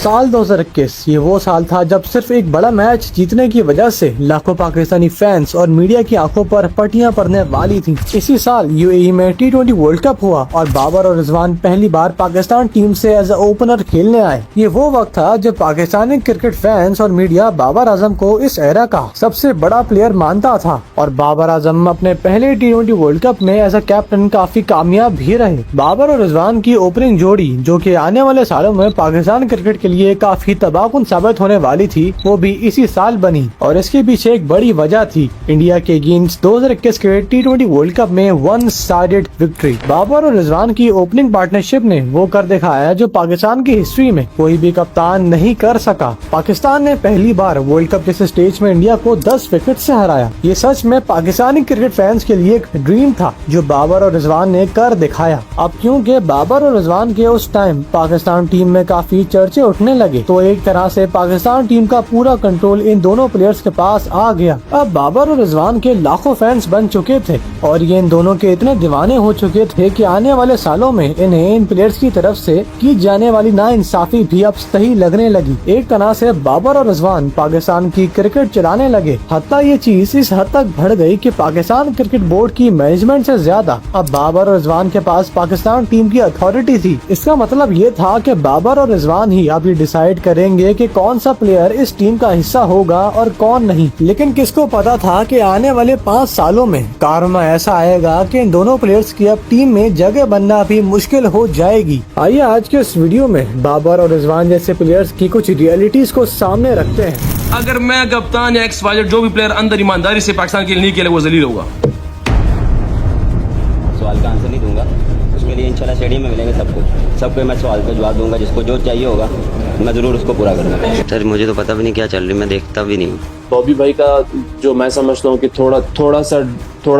साल 2021 ये वो साल था जब सिर्फ एक बड़ा मैच जीतने की वजह से लाखों पाकिस्तानी फैंस और मीडिया की आंखों पर पट्टियां पड़ने वाली थीं। इसी साल यूएई में T20 वर्ल्ड कप हुआ और बाबर और रिजवान पहली बार पाकिस्तान टीम से एज ए ओपनर खेलने आए। ये वो वक्त था जब पाकिस्तानी क्रिकेट फैंस और मीडिया बाबर आजम को इस एरा का सबसे बड़ा प्लेयर मानता था और बाबर आजम अपने पहले T20 वर्ल्ड कप में एज ए कैप्टन काफी कामयाब भी रहे। बाबर और रिजवान की ओपनिंग जोड़ी जो कि आने वाले सालों में पाकिस्तान क्रिकेट के लिए काफी तबाहकुन साबित होने वाली थी, वो भी इसी साल बनी और इसके पीछे एक बड़ी वजह थी इंडिया के अगेंस्ट 2021 के T20 वर्ल्ड कप में वन साइडेड विक्ट्री। बाबर और रिजवान की ओपनिंग पार्टनरशिप ने वो कर दिखाया जो पाकिस्तान की हिस्ट्री में कोई भी कप्तान नहीं कर सका। पाकिस्तान ने पहली बार वर्ल्ड कप जैसे स्टेज में इंडिया को 10 विकेट से हराया। ये सच में पाकिस्तानी क्रिकेट फैंस के लिए एक ड्रीम था जो बाबर और रिजवान ने कर दिखाया। अब क्योंकि बाबर और रिजवान के उस टाइम पाकिस्तान टीम में काफी चर्चे उठने लगे तो एक तरह से पाकिस्तान टीम का पूरा कंट्रोल इन दोनों प्लेयर्स के पास आ गया। अब बाबर और रिजवान के लाखों फैंस बन चुके थे और ये इन दोनों के इतने दीवाने हो चुके थे कि आने वाले सालों में इन्हें इन प्लेयर्स की तरफ से की जाने वाली नाइंसाफी भी अब सही लगने लगी। एक तरह से बाबर और रिजवान पाकिस्तान की क्रिकेट चलाने लगे। हत्ता ये चीज इस हद तक बढ़ गई कि पाकिस्तान क्रिकेट बोर्ड की मैनेजमेंट से ज्यादा अब बाबर और रिजवान के पास पाकिस्तान टीम की अथॉरिटी थी। इसका मतलब ये था कि बाबर और रिजवान ही अब ये डिसाइड करेंगे कि कौन सा प्लेयर इस टीम का हिस्सा होगा और कौन नहीं। लेकिन किसको पता था कि आने वाले 5 सालों में कारनामा ऐसा आएगा कि इन दोनों प्लेयर्स की अब टीम में जगह बनना भी मुश्किल हो जाएगी। आइए आज के इस वीडियो में बाबर और रिजवान जैसे प्लेयर्स की कुछ रियलिटीज को सामने रखते हैं। अगर मैं कप्तान या एक्स वाई जो भी प्लेयर अंदर ईमानदारी से पाकिस्तान के लिए नहीं खेले वो जलील होगा। सवाल का आंसर नहीं दूंगा, उसके लिए इंशाल्लाह स्टेडियम में मिलेंगे सबको मैं सवाल का जवाब दूंगा। जिसको जो चाहिए होगा मैं ज़रूर उसको पूरा करूंगा। सर मुझे तो पता भी नहीं क्या चल रही, मैं देखता भी नहीं हूँ। बॉबी भाई का जो मैं समझता हूँ कि थोड़ा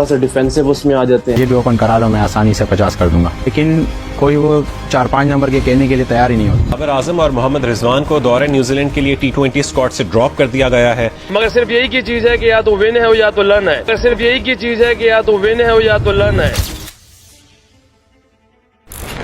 सा डिफेंसिव उसमें आ जाते हैं। ये भी ओपन करा लो, मैं आसानी से 50 कर दूंगा, लेकिन कोई वो 4-5 नंबर के कहने के लिए तैयार ही नहीं होता। बाबर आजम और मोहम्मद रिजवान को दौरे न्यूजीलैंड के लिए T20 स्क्वाड से ड्रॉप कर दिया गया है। मगर सिर्फ यही की चीज है कि या तो विन है या तो लर्न है। सिर्फ यही की चीज है कि या तो विन है या तो लर्न है।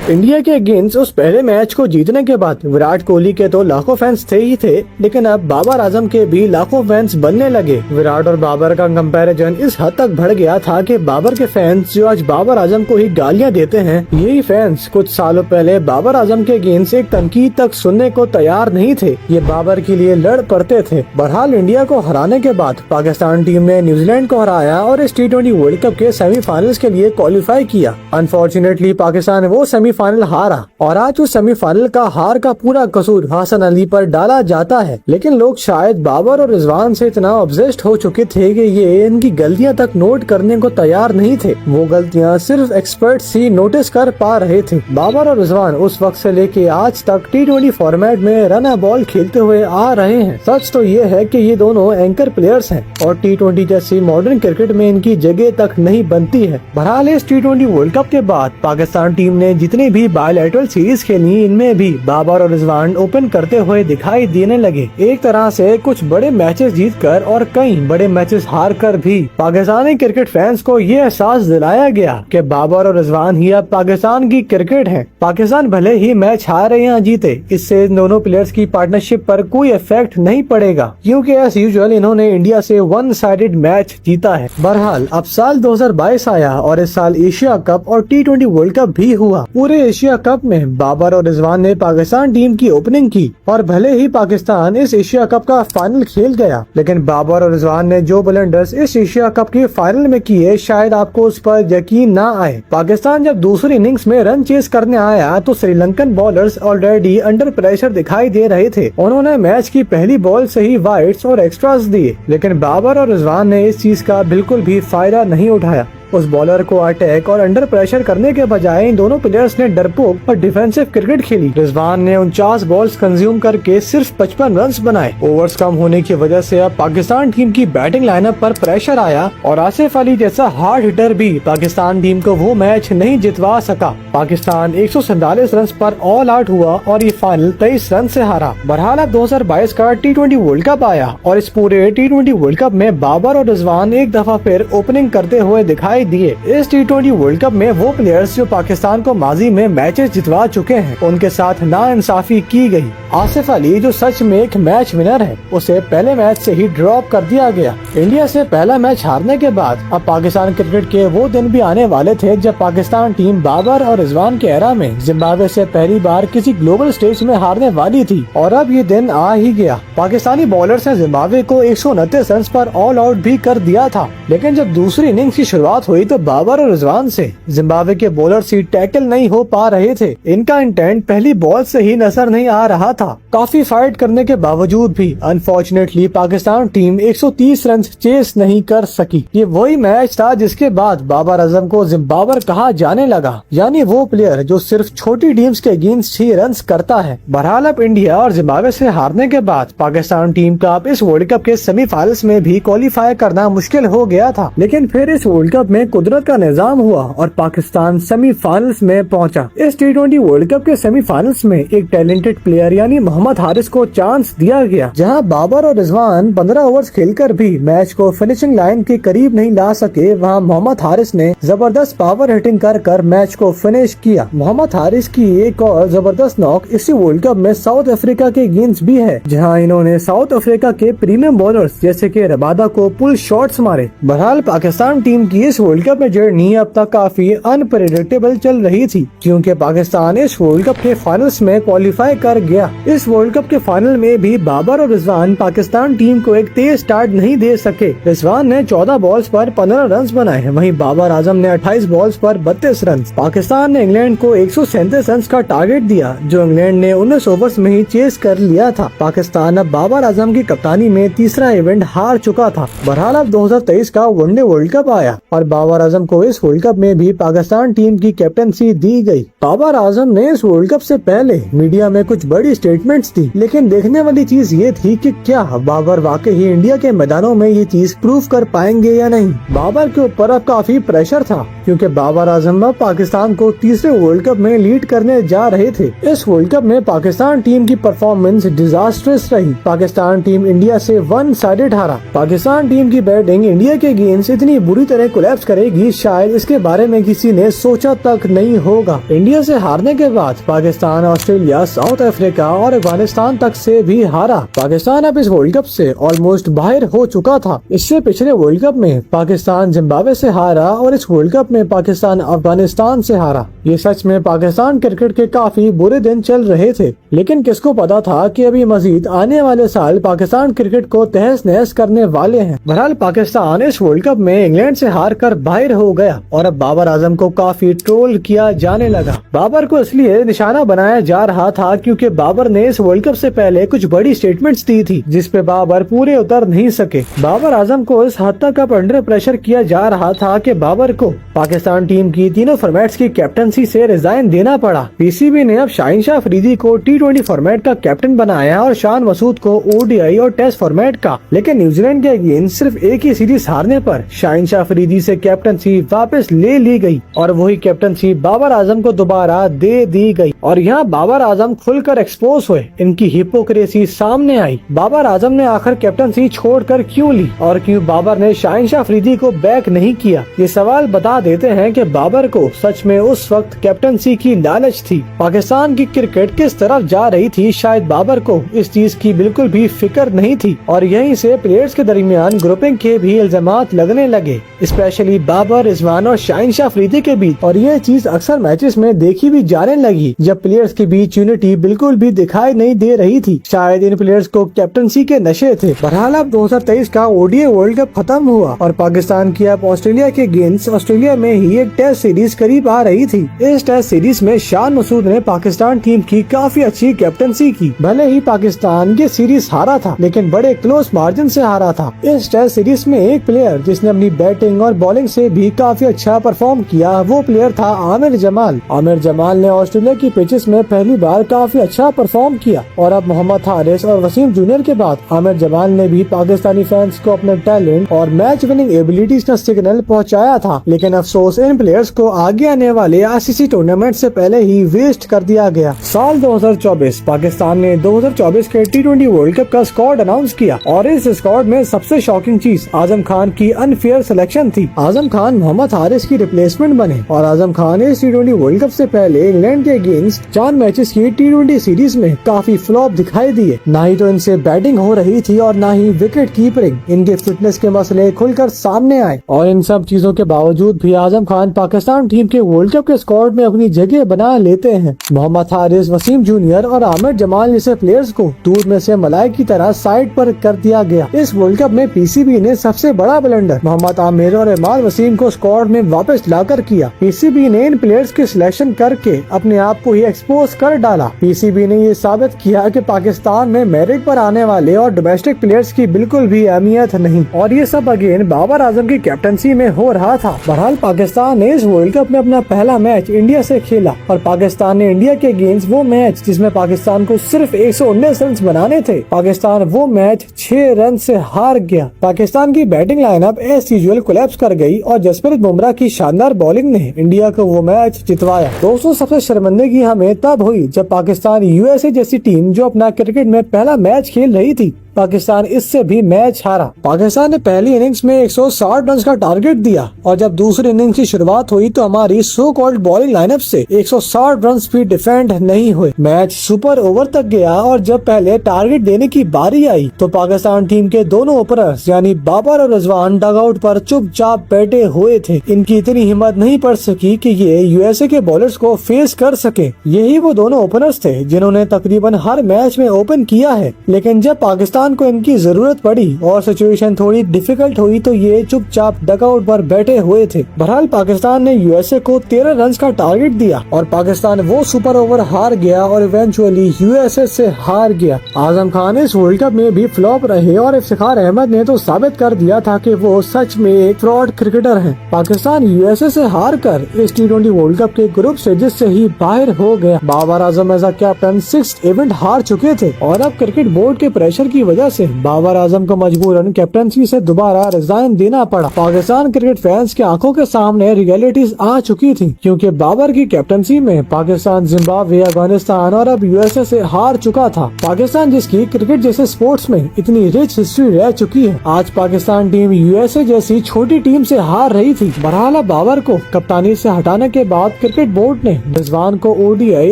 इंडिया के अगेंस्ट उस पहले मैच को जीतने के बाद विराट कोहली के तो लाखों फैंस थे ही थे, लेकिन अब बाबर आजम के भी लाखों फैंस बनने लगे। विराट और बाबर का कंपैरिजन इस हद तक बढ़ गया था कि बाबर के फैंस जो आज बाबर आजम को ही गालियां देते हैं, यही फैंस कुछ सालों पहले बाबर आजम के अगेंस्ट एक तनकीद तक सुनने को तैयार नहीं थे। ये बाबर के लिए लड़ पड़ते थे। बहरहाल इंडिया को हराने के बाद पाकिस्तान टीम ने न्यूजीलैंड को हराया और इस T20 वर्ल्ड कप के सेमीफाइनल्स के लिए क्वालिफाई किया। अनफॉर्चुनेटली पाकिस्तान वो सेमीफाइनल हारा और आज उस सेमीफाइनल का हार का पूरा कसूर हसन अली पर डाला जाता है। लेकिन लोग शायद बाबर और रिजवान से इतना ऑब्सेस्ड हो चुके थे कि ये इनकी गलतियां तक नोट करने को तैयार नहीं थे। वो गलतियां सिर्फ एक्सपर्ट्स ही नोटिस कर पा रहे थे। बाबर और रिजवान उस वक्त से लेके आज तक T20 फॉर्मेट में रन बॉल खेलते हुए आ रहे हैं। सच तो ये है कि ये दोनों एंकर प्लेयर्स हैं और T20 जैसी मॉडर्न क्रिकेट में इनकी जगह तक नहीं बनती है। बहरहाल इस T20 वर्ल्ड कप के बाद पाकिस्तान टीम ने जितनी भी बायलैटरल सीरीज खेली, इनमें भी बाबर और रिजवान ओपन करते हुए दिखाई देने लगे। एक तरह से कुछ बड़े मैचेस जीतकर और कई बड़े मैचेस हार कर भी पाकिस्तानी क्रिकेट फैंस को ये एहसास दिलाया गया कि बाबर और रिजवान ही अब पाकिस्तान की क्रिकेट है। पाकिस्तान भले ही मैच हारे या जीते, इससे इन दोनों प्लेयर्स की पार्टनरशिप पर कोई इफेक्ट नहीं पड़ेगा क्योंकि एज यूजुअल इन्होंने इंडिया से वन साइडेड मैच जीता है। बहरहाल अब साल 2022 आया और इस साल एशिया कप और T20 वर्ल्ड कप भी हुआ। पूरे एशिया कप में बाबर और रिजवान ने पाकिस्तान टीम की ओपनिंग की और भले ही पाकिस्तान इस एशिया कप का फाइनल खेल गया, लेकिन बाबर और रिजवान ने जो ब्लंडर्स इस एशिया कप के फाइनल में किए शायद आपको उस पर यकीन ना आए। पाकिस्तान जब दूसरी इनिंग्स में रन चेस करने आया तो Sri Lankan bowlers already under pressure दिखाई दे रहे थे। उन्होंने मैच की पहली बॉल से ही वाइड्स और एक्स्ट्रास दिए, लेकिन बाबर और रिजवान ने इस चीज का बिल्कुल भी फायदा नहीं उठाया। उस बॉलर को अटैक और अंडर प्रेशर करने के बजाय इन दोनों प्लेयर्स ने डरपोक और डिफेंसिव क्रिकेट खेली। रिजवान ने 49 बॉल्स कंज्यूम करके सिर्फ 55 रन्स बनाए। ओवर्स कम होने की वजह से अब पाकिस्तान टीम की बैटिंग लाइनअप पर प्रेशर आया और आसिफ अली जैसा हार्ड हिटर भी पाकिस्तान टीम को वो मैच नहीं जितवा सका। पाकिस्तान 147 रन पर ऑल आउट हुआ और ये फाइनल 23 रन से हारा। बहरहाल अब 2022 का T20 वर्ल्ड कप आया और इस पूरे T20 वर्ल्ड कप में बाबर और रिजवान एक दफा फिर ओपनिंग करते हुए दिखाई दिखाई दिए। इस T20 वर्ल्ड कप में वो प्लेयर्स जो पाकिस्तान को माजी में मैचेस जितवा चुके हैं, उनके साथ नाइंसाफी की गई। आसिफ अली जो सच में एक मैच विनर है, उसे पहले मैच से ही ड्रॉप कर दिया गया। इंडिया से पहला मैच हारने के बाद अब पाकिस्तान क्रिकेट के वो दिन भी आने वाले थे जब पाकिस्तान टीम बाबर और रिजवान के एरा में जिम्बाब्वे से पहली बार किसी ग्लोबल स्टेज में हारने वाली थी, और अब ये दिन आ ही गया। पाकिस्तानी बॉलर्स ने जिम्बाब्वे को 129 रन पर ऑल आउट भी कर दिया था, लेकिन जब दूसरी इनिंग्स की शुरुआत हुई तो बाबर और रिजवान से जिम्बाब्वे के बॉलर्स ही टैकल नहीं हो पा रहे थे। इनका इंटेंट पहली बॉल से ही नजर नहीं आ रहा था। काफी फाइट करने के बावजूद भी unfortunately Pakistan team 130 run chase नहीं कर सकी। ये वही मैच था जिसके बाद बाबर आजम को जिम्बाबर कहा जाने लगा, यानी वो प्लेयर जो सिर्फ छोटी टीम्स के अगेंस्ट ही रन करता है। बहरहाल अब इंडिया और जिम्बाब्वे से हारने के बाद पाकिस्तान टीम का अब इस वर्ल्ड कप के सेमीफाइनल्स में भी क्वालिफाई करना मुश्किल हो गया था, लेकिन फिर इस वर्ल्ड कप में कुदरत का निजाम हुआ और पाकिस्तान सेमीफाइनल्स में पहुंचा। इस T20 वर्ल्ड कप के सेमीफाइनल्स में एक टैलेंटेड प्लेयर यानी मोहम्मद हारिस को चांस दिया गया, जहां बाबर और रिजवान 15 ओवर्स खेलकर भी मैच को फिनिशिंग लाइन के करीब नहीं ला सके। वहां मोहम्मद हारिस ने जबरदस्त पावर हिटिंग कर मैच को फिनिश किया। मोहम्मद हारिस की एक और जबरदस्त नॉक इसी वर्ल्ड कप में साउथ अफ्रीका के अगेंस्ट भी है, जहां इन्होंने साउथ अफ्रीका के प्रीमियम बॉलर्स जैसे कि रबादा को पुल शॉट्स मारे। बहरहाल पाकिस्तान टीम की इस वर्ल्ड कप में जर्नी अब तक काफी अनप्रेडिक्टेबल चल रही थी, क्योंकि पाकिस्तान इस वर्ल्ड कप के फाइनल्स में क्वालिफाई कर गया। इस वर्ल्ड कप के फाइनल में भी बाबर और रिजवान पाकिस्तान टीम को एक तेज स्टार्ट नहीं दे सके। रिजवान ने 14 बॉल्स पर 15 रन बनाए, वहीं बाबर आजम ने 28 बॉल्स पर 32 रन। पाकिस्तान ने इंग्लैंड को 137 रन का टारगेट दिया, जो इंग्लैंड ने 19 ओवर्स में ही चेस कर लिया था। पाकिस्तान अब बाबर आजम की कप्तानी में तीसरा इवेंट हार चुका था। बहरहाल अब 2023 का वनडे वर्ल्ड कप आया और बाबर आजम को इस वर्ल्ड कप में भी पाकिस्तान टीम की कैप्टनसी दी गई। बाबर आजम ने इस वर्ल्ड कप से पहले मीडिया में कुछ बड़ी स्टेटमेंट्स दी, लेकिन देखने वाली चीज ये थी कि क्या बाबर वाकई ही इंडिया के मैदानों में ये चीज प्रूव कर पाएंगे या नहीं। बाबर के ऊपर अब काफी प्रेशर था, क्योंकि बाबर आजम अब पाकिस्तान को तीसरे वर्ल्ड कप में लीड करने जा रहे थे। इस वर्ल्ड कप में पाकिस्तान टीम की परफॉर्मेंस डिजास्ट्रस रही। पाकिस्तान टीम इंडिया से वन साइडेड हारा। पाकिस्तान टीम की बैटिंग इंडिया के अगेंस्ट इतनी बुरी तरह कोलैप्स करेगी, शायद इसके बारे में किसी ने सोचा तक नहीं होगा। इंडिया से हारने के बाद पाकिस्तान ऑस्ट्रेलिया, साउथ अफ्रीका और अफगानिस्तान तक से भी हारा। पाकिस्तान अब इस वर्ल्ड कप से ऑलमोस्ट बाहर हो चुका था। इससे पिछले वर्ल्ड कप में पाकिस्तान जिम्बाब्वे से हारा और इस वर्ल्ड कप में पाकिस्तान अफगानिस्तान से हारा। ये सच में पाकिस्तान क्रिकेट के काफी बुरे दिन चल रहे थे, लेकिन किसको पता था कि अभी मजीद आने वाले साल पाकिस्तान क्रिकेट को तहस नहस करने वाले हैं। बहरहाल पाकिस्तान इस वर्ल्ड कप में इंग्लैंड से हार कर बाहर हो गया और अब बाबर आजम को काफी ट्रोल किया जाने लगा। बाबर को इसलिए निशाना बनाया जा रहा था क्योंकि बाबर ने इस वर्ल्ड कप से पहले कुछ बड़ी स्टेटमेंट्स दी थी, जिस पे बाबर पूरे उतर नहीं सके। बाबर आजम को इस हद तक अब अंडर प्रेशर किया जा रहा था कि बाबर को पाकिस्तान टीम की तीनों फॉर्मेट्स की कैप्टनसी से रिजाइन देना पड़ा। पीसीबी ने अब शाहीन शाह अफरीदी को T20 फॉर्मेट का कैप्टन बनाया और शान मसूद को ODI और टेस्ट फॉर्मेट का, लेकिन न्यूजीलैंड के अगेंस्ट सिर्फ एक ही सीरीज हारने पर शाहीन शाह अफरीदी से कैप्टनसी वापस ले ली गई और वही कैप्टनसी बाबर आजम को दोबारा दे दी गई। और यहाँ बाबर आजम खुलकर एक्सपोज हुए, इनकी हिपोक्रेसी सामने आई। बाबर आजम ने आखिर कैप्टनसी छोड़कर क्यों ली और क्यों बाबर ने शाहीन शाह अफरीदी को बैक नहीं किया? ये सवाल बता देते हैं कि बाबर को सच में उस वक्त कैप्टनसी की लालच थी। पाकिस्तान की क्रिकेट किस तरफ जा रही थी, शायद बाबर को इस चीज की बिल्कुल भी फिक्र नहीं थी और यहीं से प्लेयर्स के दरमियान ग्रुपिंग के भी इल्जामात लगने लगे, स्पेशली बाबर, रिजवान और शाहीन शाह अफरीदी के बीच। और यह चीज अक्सर मैचेस में देखी भी जाने लगी जब प्लेयर्स के बीच यूनिटी बिल्कुल भी दिखाई नहीं दे रही थी। शायद इन प्लेयर्स को कैप्टनसी के नशे थे। बहरहाल अब 2023 का ODI वर्ल्ड कप खत्म हुआ और पाकिस्तान की अब ऑस्ट्रेलिया के अगेंस्ट ऑस्ट्रेलिया में ही एक टेस्ट सीरीज करीब आ रही थी। इस टेस्ट सीरीज में शान मसूद ने पाकिस्तान टीम की काफी अच्छी कैप्टनसी की। भले ही पाकिस्तान ये सीरीज हारा था, लेकिन बड़े क्लोज मार्जिन से हारा था। इस टेस्ट सीरीज में एक प्लेयर जिसने अपनी बैटिंग और बॉलिंग से भी काफी अच्छा परफॉर्म किया, वो प्लेयर था आमिर जमाल। आमिर जमाल ने ऑस्ट्रेलिया की पिचेस में पहली बार काफी अच्छा परफॉर्म किया और अब मोहम्मद हारिस और वसीम जूनियर के बाद आमिर जमाल ने भी पाकिस्तानी फैंस को अपने टैलेंट और मैच विनिंग एबिलिटीज का सिग्नल पहुंचाया था। लेकिन अफसोस इन प्लेयर्स को आगे आने वाले ICC टूर्नामेंट से पहले ही वेस्ट कर दिया गया। साल 2024 पाकिस्तान ने 2024 के T20 वर्ल्ड कप का स्क्वाड अनाउंस किया और इस स्क्वाड में सबसे शॉकिंग चीज आजम खान की अनफेयर सिलेक्शन थी। आजम खान मोहम्मद हारिस की रिप्लेसमेंट बने और आजम खान इस T20 वर्ल्ड कप से पहले इंग्लैंड के अगेंस्ट 4 मैचेस की T20 सीरीज में काफी फ्लॉप दिखाई दिए। न ही तो इनसे बैटिंग हो रही थी और न ही विकेट कीपिंग। इनके फिटनेस के मसले खुलकर सामने आए और इन सब चीजों के बावजूद भी आजम खान पाकिस्तान टीम के वर्ल्ड कप के स्क्वाड में अपनी जगह बना लेते हैं। मोहम्मद हारिस, वसीम जूनियर और आमिर जमाल जैसे प्लेयर्स को दूध में से मलाई की तरह साइड पर कर दिया गया। इस वर्ल्ड कप में पीसीबी ने सबसे बड़ा ब्लंडर मोहम्मद आमिर और इमाद वसीम को स्क्वाड में वापस लाकर किया। पीसीबी ने इन प्लेयर्स की सिलेक्शन करके अपने आप को ही एक्सपोज कर डाला। पीसीबी ने ये साबित किया कि पाकिस्तान में मेरिट पर आने वाले और डोमेस्टिक प्लेयर्स की बिल्कुल भी अहमियत नहीं और ये सब अगेन बाबर आजम की कैप्टनसी में हो रहा था। बहरहाल पाकिस्तान ने इस वर्ल्ड कप में अपना पहला मैच इंडिया से खेला और पाकिस्तान ने इंडिया के अगेंस्ट वो मैच जिसमें पाकिस्तान को सिर्फ 119 रन बनाने थे, पाकिस्तान वो मैच 6 रन से हार गया। पाकिस्तान की batting lineup as usual collapse कर गई और जसप्रीत बुमराह की शानदार बॉलिंग ने इंडिया को वो मैच जितवाया। दोस्तों, सबसे शर्मिंदगी हमें तब हुई जब पाकिस्तान यूएसए जैसी टीम जो अपना क्रिकेट में पहला मैच खेल रही थी, पाकिस्तान इससे भी मैच हारा। पाकिस्तान ने पहली इनिंग्स में 160 रन का टारगेट दिया और जब दूसरी इनिंग्स की शुरुआत हुई तो हमारी सो कॉल्ड बॉलिंग लाइनअप से 160 रन भी डिफेंड नहीं हुए। मैच सुपर ओवर तक गया और जब पहले टारगेट देने की बारी आई तो पाकिस्तान टीम के दोनों ओपनर्स यानी बाबर और रिजवान डगआउट पर चुपचाप बैठे हुए थे। इनकी इतनी हिम्मत नहीं पड़ सकी कि ये यूएसए के बॉलर्स को फेस कर सके। यही वो दोनों ओपनर्स थे जिन्होंने तकरीबन हर मैच में ओपन किया है, लेकिन जब पाकिस्तान को इनकी जरूरत पड़ी और सिचुएशन थोड़ी डिफिकल्ट हुई तो ये चुपचाप डगआउट पर बैठे हुए थे। बहरहाल पाकिस्तान ने यूएसए को 13 रन का टारगेट दिया और पाकिस्तान वो सुपर ओवर हार गया और इवेंचुअली यूएसए से हार गया। आजम खान इस वर्ल्ड कप में भी फ्लॉप रहे और इफ्तिखार अहमद ने तो साबित कर दिया था कि वो सच में एक फ्रॉड क्रिकेटर हैं। पाकिस्तान यूएसए से हार कर इस T20 वर्ल्ड कप के ग्रुप स्टेजेस से ही बाहर हो गया। Babar Azam as a captain 6th event हार चुके थे और अब क्रिकेट बोर्ड के प्रेशर की वजह से बाबर आजम को मजबूरन कैप्टनसी से दोबारा रिजाइन देना पड़ा। पाकिस्तान क्रिकेट फैंस के आंखों के सामने रियलिटीज आ चुकी थी क्योंकि बाबर की कैप्टनसी में पाकिस्तान जिम्बाब्वे, अफगानिस्तान और अब यूएसए से हार चुका था। पाकिस्तान जिसकी क्रिकेट जैसे स्पोर्ट्स में इतनी रिच हिस्ट्री रह चुकी है, आज पाकिस्तान टीम यूएसए जैसी छोटी टीम से हार रही थी। बहरहाल बाबर को कप्तानी से हटाने के बाद क्रिकेट बोर्ड ने रिजवान को ओडीआई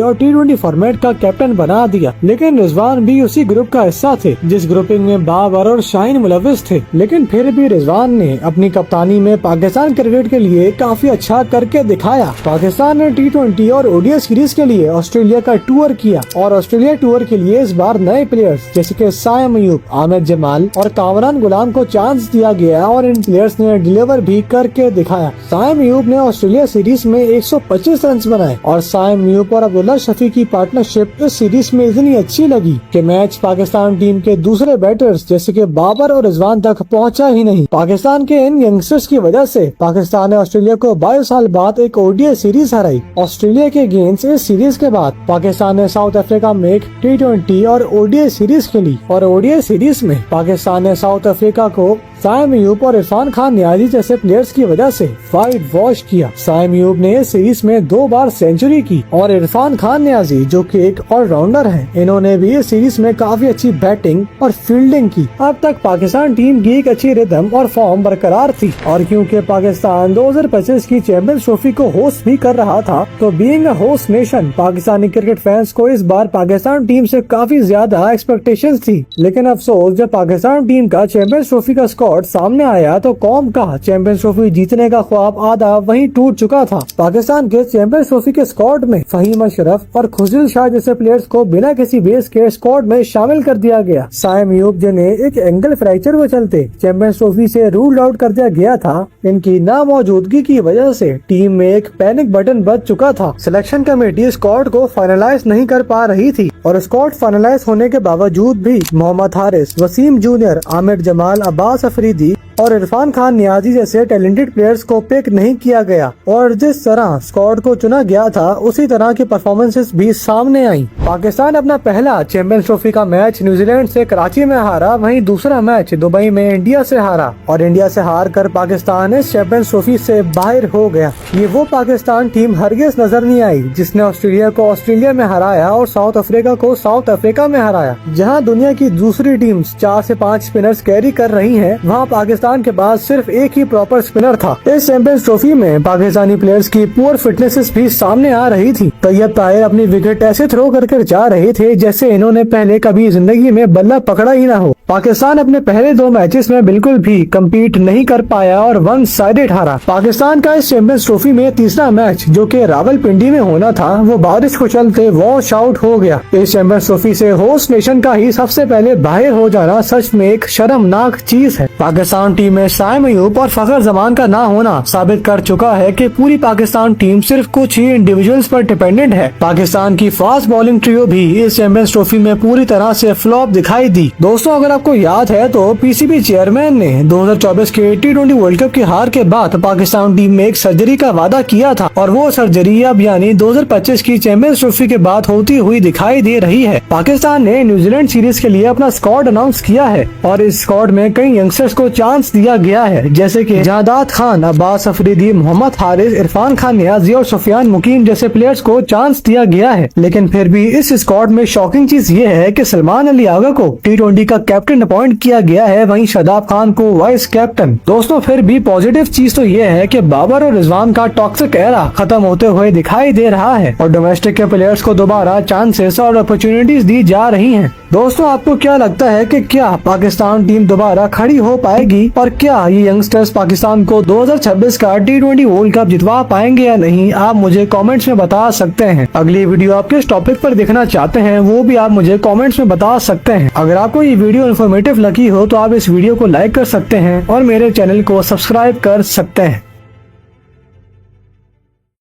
और T20 फॉर्मेट का कैप्टन बना दिया, लेकिन रिजवान भी उसी ग्रुप का हिस्सा थे जिस ग्रुपिंग में बाबर और शाहीन मुलविस थे। लेकिन फिर भी रिजवान ने अपनी कप्तानी में पाकिस्तान क्रिकेट के लिए काफी अच्छा करके दिखाया। पाकिस्तान ने T20 और ओडीआई सीरीज के लिए ऑस्ट्रेलिया का टूर किया और ऑस्ट्रेलिया टूर के लिए इस बार नए प्लेयर्स जैसे कि साइम अयूब, आमिर जमाल और कामरान गुलाम को चांस दिया गया और इन प्लेयर्स ने डिलीवर भी करके दिखाया। साइम अयूब ने ऑस्ट्रेलिया सीरीज में 125 रन बनाए और साइम अयूब और अब्दुल्ला शफी की पार्टनरशिप इस सीरीज में इतनी अच्छी लगी कि मैच पाकिस्तान टीम के दूसरे बैटर्स जैसे कि बाबर और रिजवान तक पहुंचा ही नहीं। पाकिस्तान के इन यंगस्टर्स की वजह से पाकिस्तान ने ऑस्ट्रेलिया को 22 साल बाद एक ओडीआई सीरीज हराई। ऑस्ट्रेलिया के अगेंस्ट इस सीरीज के बाद पाकिस्तान ने साउथ अफ्रीका में एक T20 और ओडीआई सीरीज खेली और ओडीआई सीरीज में पाकिस्तान ने साउथ अफ्रीका को साइम अयूब और इरफान खान नियाजी जैसे प्लेयर्स की वजह से वाइट वॉश किया। साइम अयूब ने इस सीरीज में 2 बार सेंचुरी की और इरफान खान नियाजी जो कि एक ऑलराउंडर हैं, इन्होंने भी इस सीरीज में काफी अच्छी बैटिंग और फील्डिंग की। अब तक पाकिस्तान टीम की एक अच्छी रिदम और फॉर्म बरकरार थी और क्योंकि पाकिस्तान 2025 की चैंपियंस ट्रॉफी को होस्ट भी कर रहा था तो being a host nation Pakistani cricket fans को इस बार पाकिस्तान टीम से काफी ज्यादा एक्सपेक्टेशंस थी। लेकिन अफसोस जब पाकिस्तान टीम का चैंपियंस ट्रॉफी का सामने आया तो कौम का चैंपियंस ट्रॉफी जीतने का ख्वाब आधा वहीं टूट चुका था। पाकिस्तान के चैंपियंस ट्रॉफी के स्क्वाड में फहीम अशरफ और खुजिल शाह जैसे प्लेयर्स को बिना किसी बेस के स्क्वाड में शामिल कर दिया गया। साइम अयूब जिन्हें एक एंगल फ्रैक्चर के चलते चैंपियंस ट्रॉफी से रूल्ड आउट कर दिया गया था, इनकी नामौजूदगी की वजह से टीम में एक पैनिक बटन बज चुका था। सिलेक्शन कमेटी स्क्वाड को फाइनलाइज नहीं कर पा रही थी और स्क्वाड फाइनलाइज होने के बावजूद भी मोहम्मद हारिस, वसीम जूनियर, आमिर जमाल, अब्बास अफरीदी और इरफान खान नियाजी जैसे टैलेंटेड प्लेयर्स को पिक नहीं किया गया और जिस तरह स्क्वाड को चुना गया था उसी तरह की परफॉर्मेंसेस भी सामने आई। पाकिस्तान अपना पहला चैंपियंस ट्रॉफी का मैच न्यूजीलैंड से कराची में हारा, वहीं दूसरा मैच दुबई में इंडिया से हारा और इंडिया से हार कर पाकिस्तान इस चैंपियंस ट्रॉफी से बाहर हो गया। ये वो पाकिस्तान टीम हरगिज नजर नहीं आई जिसने ऑस्ट्रेलिया को ऑस्ट्रेलिया में हराया और साउथ अफ्रीका को साउथ अफ्रीका में हराया। जहाँ दुनिया की दूसरी टीम्स 4 से 5 स्पिनर्स कैरी कर रही है, वहाँ पाकिस्तान पाकिस्तान के पास सिर्फ एक ही प्रॉपर स्पिनर था। इस चैंपियंस ट्रॉफी में पाकिस्तानी प्लेयर्स की पुअर फिटनेस भी सामने आ रही थी। तैयब ताहिर अपनी विकेट ऐसे थ्रो कर जा रहे थे जैसे इन्होंने पहले कभी जिंदगी में बल्ला पकड़ा ही ना हो। पाकिस्तान अपने पहले 2 मैचेस में बिल्कुल भी कम्पीट नहीं कर पाया और 1 साइडेड हारा। पाकिस्तान का इस चैंपियंस ट्रॉफी में तीसरा मैच जो कि रावलपिंडी में होना था वो बारिश को चलते वॉश आउट हो गया। इस चैंपियंस ट्रॉफी से होस्ट नेशन का ही सबसे पहले बाहर हो जाना सच में एक शर्मनाक चीज है। पाकिस्तान टीम में शाइम अयूब और फखर जमान का ना होना साबित कर चुका है कि पूरी पाकिस्तान टीम सिर्फ कुछ ही इंडिविजुअल्स पर डिपेंडेंट है। पाकिस्तान की फास्ट बॉलिंग ट्रियो भी इस चैंपियंस ट्रॉफी में पूरी तरह से फ्लॉप दिखाई दी। दोस्तों, अगर आपको याद है तो पीसीबी चेयरमैन ने 2024 के T20 वर्ल्ड कप की हार के बाद पाकिस्तान टीम में एक सर्जरी का वादा किया था और वो सर्जरी अब यानी 2025 की चैंपियंस ट्रॉफी के बाद होती हुई दिखाई दे रही है। पाकिस्तान ने न्यूजीलैंड सीरीज के लिए अपना स्क्वाड अनाउंस किया है और इस स्क्वाड में कई यंगस्टर्स को चांस दिया गया है, जैसे कि जादाद खान, अब्बास अफरीदी, मोहम्मद हारिस, इरफान खान नियाजी और सुफियान मुकीम जैसे प्लेयर्स को चांस दिया गया है। लेकिन फिर भी इस स्क्वाड में शॉकिंग चीज ये है कि सलमान अली आगा को T20 का कैप्टन अपॉइंट किया गया है, वहीं शादाब खान को वाइस कैप्टन। दोस्तों, फिर भी पॉजिटिव चीज तो ये है कि बाबर और रिजवान का टॉक्सिक एरा खत्म होते हुए दिखाई दे रहा है और डोमेस्टिक के प्लेयर्स को दोबारा चांसेस और अपॉर्चुनिटीज दी जा रही हैं। दोस्तों, आपको क्या लगता है कि क्या पाकिस्तान टीम दोबारा खड़ी हो पाएगी और क्या ये यंगस्टर्स पाकिस्तान को 2026 का T20 वर्ल्ड कप जितवा पाएंगे या नहीं? आप मुझे कमेंट्स में बता सकते हैं। अगली वीडियो आप किस टॉपिक पर देखना चाहते हैं वो भी आप मुझे कमेंट्स में बता सकते हैं। अगर आपको ये वीडियो इन्फॉर्मेटिव लगी हो तो आप इस वीडियो को लाइक कर सकते हैं और मेरे चैनल को सब्सक्राइब कर सकते हैं।